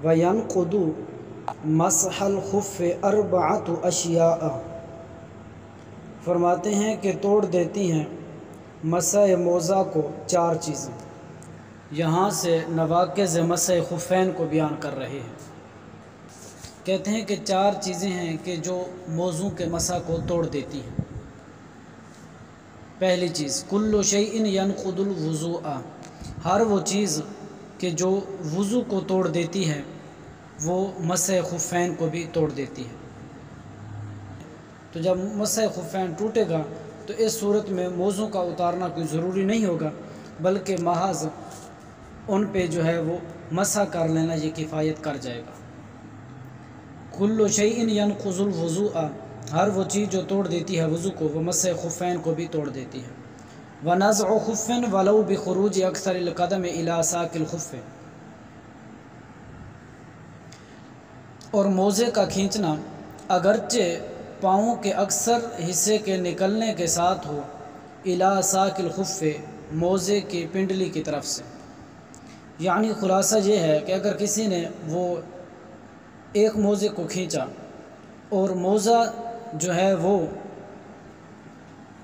وینقض مسح الخف اربعۃ اشیاء، فرماتے ہیں کہ توڑ دیتی ہیں مسح موزہ کو چار چیزیں۔ یہاں سے نواقض مسح خفین کو بیان کر رہے ہیں۔ کہتے ہیں کہ چار چیزیں ہیں کہ جو موضوع کے مسح کو توڑ دیتی ہیں۔ پہلی چیز کل شیء ینقض الوضوء، ہر وہ چیز کہ جو وضو کو توڑ دیتی ہے وہ مسح خفین کو بھی توڑ دیتی ہے۔ تو جب مسح خفین ٹوٹے گا تو اس صورت میں موزوں کا اتارنا کوئی ضروری نہیں ہوگا، بلکہ محض ان پہ جو ہے وہ مسح کر لینا یہ کفایت کر جائے گا۔ کل شیء ینقض الوضوء، ہر وہ چیز جو توڑ دیتی ہے وضو کو وہ مسح خفین کو بھی توڑ دیتی ہے۔ ونزع خف ولو بخروج اکثر القدم الی ساق الخف، اور موزے کا کھینچنا اگرچہ پاؤں کے اکثر حصے کے نکلنے کے ساتھ ہو، الی ساق الخف، موزے کی پنڈلی کی طرف سے۔ یعنی خلاصہ یہ ہے کہ اگر کسی نے وہ ایک موزے کو کھینچا اور موزہ جو ہے وہ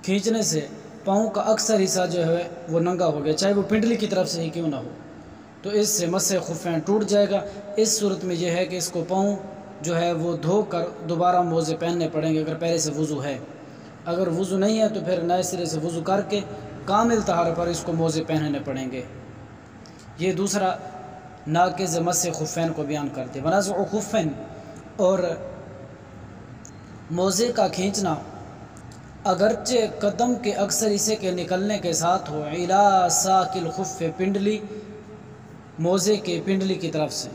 کھینچنے سے پاؤں کا اکثر حصہ جو ہے وہ ننگا ہو گیا، چاہے وہ پنڈلی کی طرف سے ہی کیوں نہ ہو، تو اس سے مسح خفین ٹوٹ جائے گا۔ اس صورت میں یہ ہے کہ اس کو پاؤں جو ہے وہ دھو کر دوبارہ موزے پہننے پڑیں گے اگر پہلے سے وضو ہے۔ اگر وضو نہیں ہے تو پھر نئے سرے سے وضو کر کے کامل طہارت پر اس کو موزے پہننے پڑیں گے۔ یہ دوسرا ناقض مسح خفین کو بیان کرتے۔ ونزع خفین، اور موزے کا کھینچنا اگرچہ قدم کے اکثر حصے کے نکلنے کے ساتھ ہو، الی ساق الخف، پنڈلی، موزے کے پنڈلی کی طرف سے۔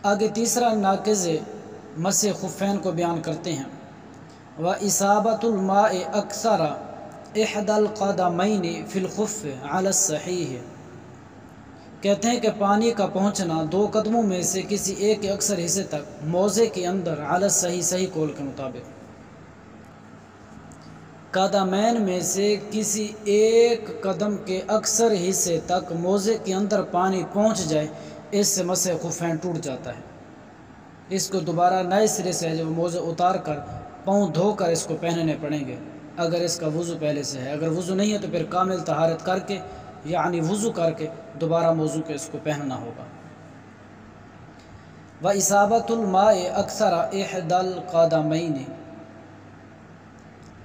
آگے تیسرا ناقض مسح خفین کو بیان کرتے ہیں۔ وَإِصَابَةُ الْمَاءِ أَكْثَرَ إِحْدَى الْقَدَمَيْنِ فِي الْخُفِّ عَلَى الصَّحِيحِ، کہتے ہیں کہ پانی کا پہنچنا دو قدموں میں سے کسی ایک کے اکثر حصے تک موزے کے اندر، علی الصحیح، صحیح قول کے مطابق، قدمین میں سے کسی ایک قدم کے اکثر حصے تک موزے کے اندر پانی پہنچ جائے، اس سے مسح خفین ٹوٹ جاتا ہے۔ اس کو دوبارہ نئے سرے سے جب موزے اتار کر پاؤں دھو کر اس کو پہننے پڑیں گے اگر اس کا وضو پہلے سے ہے۔ اگر وضو نہیں ہے تو پھر کامل طہارت کر کے، یعنی وضو کر کے دوبارہ موضوع کے اس کو پہننا ہوگا۔ وَإِصَابَةُ الْمَاءِ أَكْثَرَ إِحْدَى الْقَدَمَيْنِ،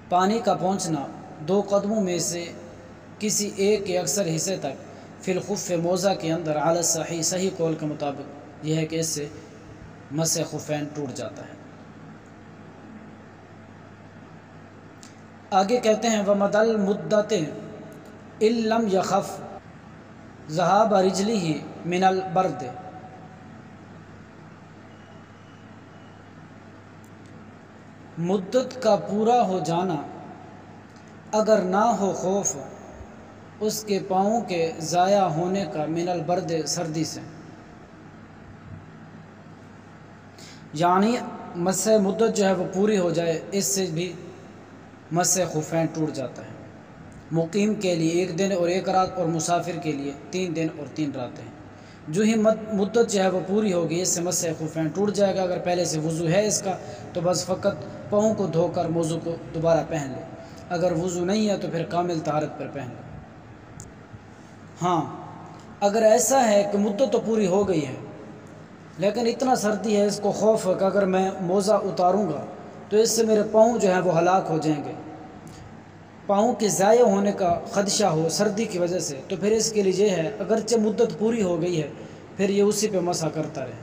پانی کا پہنچنا دو قدموں میں سے کسی ایک کے اکثر حصے تک، فی الخف، موزہ کے اندر، علی الصحیح، صحیح قول کے مطابق، یہ ہے کہ اس سے مسح خفین ٹوٹ جاتا ہے۔ آگے کہتے ہیں وَمَدَ الْمُدَّةِ إِن لَمْ يَخَفْ ذَهَابَ رِجْلِهِ مِنَ الْبَرْدِ، مدت کا پورا ہو جانا اگر نہ ہو خوف اس کے پاؤں کے ضائع ہونے کا، من البرد، سردی سے، یعنی مسح مدت جو ہے وہ پوری ہو جائے، اس سے بھی مسح خفین ٹوٹ جاتا ہے۔ مقیم کے لیے 1 دن اور 1 رات، اور مسافر کے لیے 3 دن اور 3 راتیں۔ جو ہی مدت جو ہے وہ پوری ہوگی اس سے مسح خفین ٹوٹ جائے گا۔ اگر پہلے سے وضو ہے اس کا تو بس فقط پاؤں کو دھو کر موضوع کو دوبارہ پہن لے، اگر وضو نہیں ہے تو پھر کامل طہارت پر پہن لے۔ ہاں اگر ایسا ہے کہ مدت تو پوری ہو گئی ہے لیکن اتنا سردی ہے، اس کو خوف ہے کہ اگر میں موزہ اتاروں گا تو اس سے میرے پاؤں جو ہیں وہ ہلاک ہو جائیں گے، پاؤں کے ضائع ہونے کا خدشہ ہو سردی کی وجہ سے، تو پھر اس کے لیے یہ ہے اگرچہ مدت پوری ہو گئی ہے پھر یہ اسی پہ مسح کرتا رہے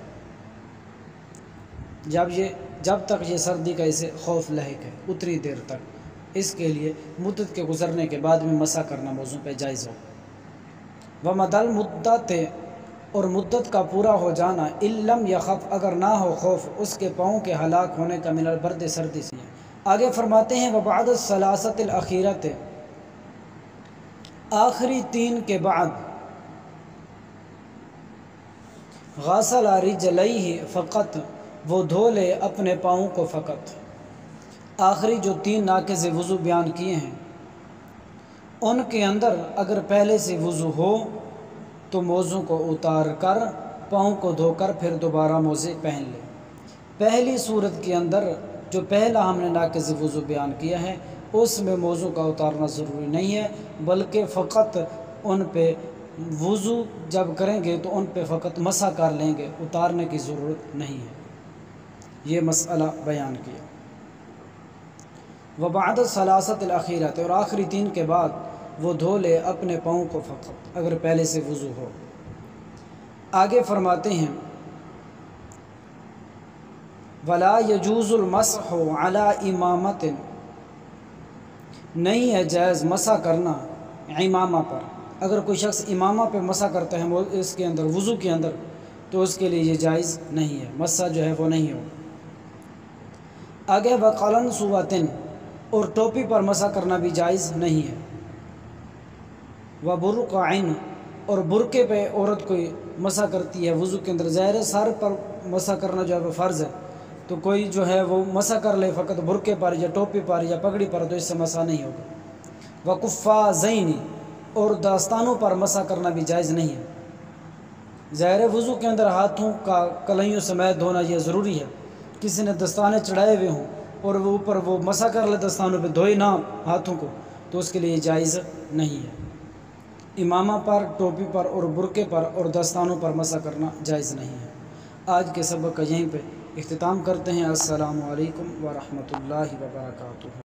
جب تک یہ سردی کا اسے خوف لاحق ہے، اتری دیر تک۔ اس کے لیے مدت کے گزرنے کے بعد میں مسح کرنا موضوع پہ جائز ہو۔ وَمَدَ الْمُدَّةِ، اور مدت کا پورا ہو جانا، إِن لَمْ يَخَفْ، اگر نہ ہو خوف اس کے پاؤں کے ہلاک ہونے کا، من البرد، سردی سے۔ آگے فرماتے ہیں وَبَعْدَ الثَّلَاثَةِ الْأَخِيرَةِ، آخری 3 کے بعد، غسل رجلیہ فقط، وہ دھو لے اپنے پاؤں کو فقط۔ آخری جو 3 ناقض وضو بیان کیے ہیں ان کے اندر اگر پہلے سے وضو ہو تو موضوع کو اتار کر پاؤں کو دھو کر پھر دوبارہ موزے پہن لے۔ پہلی صورت کے اندر جو پہلا ہم نے ناقض وضو بیان کیا ہے اس میں موزوں کا اتارنا ضروری نہیں ہے، بلکہ فقط ان پہ وضو جب کریں گے تو ان پہ فقط مسح کر لیں گے، اتارنے کی ضرورت نہیں ہے۔ یہ مسئلہ بیان کیا۔ وبعد الثلاثۃ الاخیرۃ، اور آخری 3 کے بعد وہ دھو لے اپنے پاؤں کو فقط، اگر پہلے سے وضو ہو۔ آگے فرماتے ہیں ولا يجوز المسح على امامۃ، نہیں ہے جائز مسح کرنا امامہ پر۔ اگر کوئی شخص امامہ پہ مسح کرتا ہے اس کے اندر وضو کے اندر تو اس کے لیے یہ جائز نہیں ہے، مسح جو ہے وہ نہیں ہو۔ آگے وقلنسوۃ، اور ٹوپی پر مسح کرنا بھی جائز نہیں ہے۔ وبرقع، اور برقعے پہ عورت کوئی مسح کرتی ہے وضو کے اندر، ظاہر ہے سر پر مسح کرنا جو ہے وہ فرض ہے، تو کوئی جو ہے وہ مسح کر لے فقط برقعے پر یا ٹوپی پر یا پگڑی پر تو اس سے مسح نہیں ہوگا۔ وقفازین، اور دستانوں پر مسح کرنا بھی جائز نہیں ہے۔ ظاہر وضو کے اندر ہاتھوں کا کلائیوں سمیت دھونا یہ ضروری ہے، کسی نے دستانے چڑھائے ہوئے ہوں اور وہ اوپر وہ مسح کر لے دستانوں پہ، دھوئے نہ ہاتھوں کو، تو اس کے لیے جائز نہیں ہے۔ امامہ پر، ٹوپی پر اور برقعے پر اور دستانوں پر مسح کرنا جائز نہیں ہے۔ آج کے سبق کا یہیں پہ اختتام کرتے ہیں۔ السلام علیکم ورحمۃ اللہ وبرکاتہ۔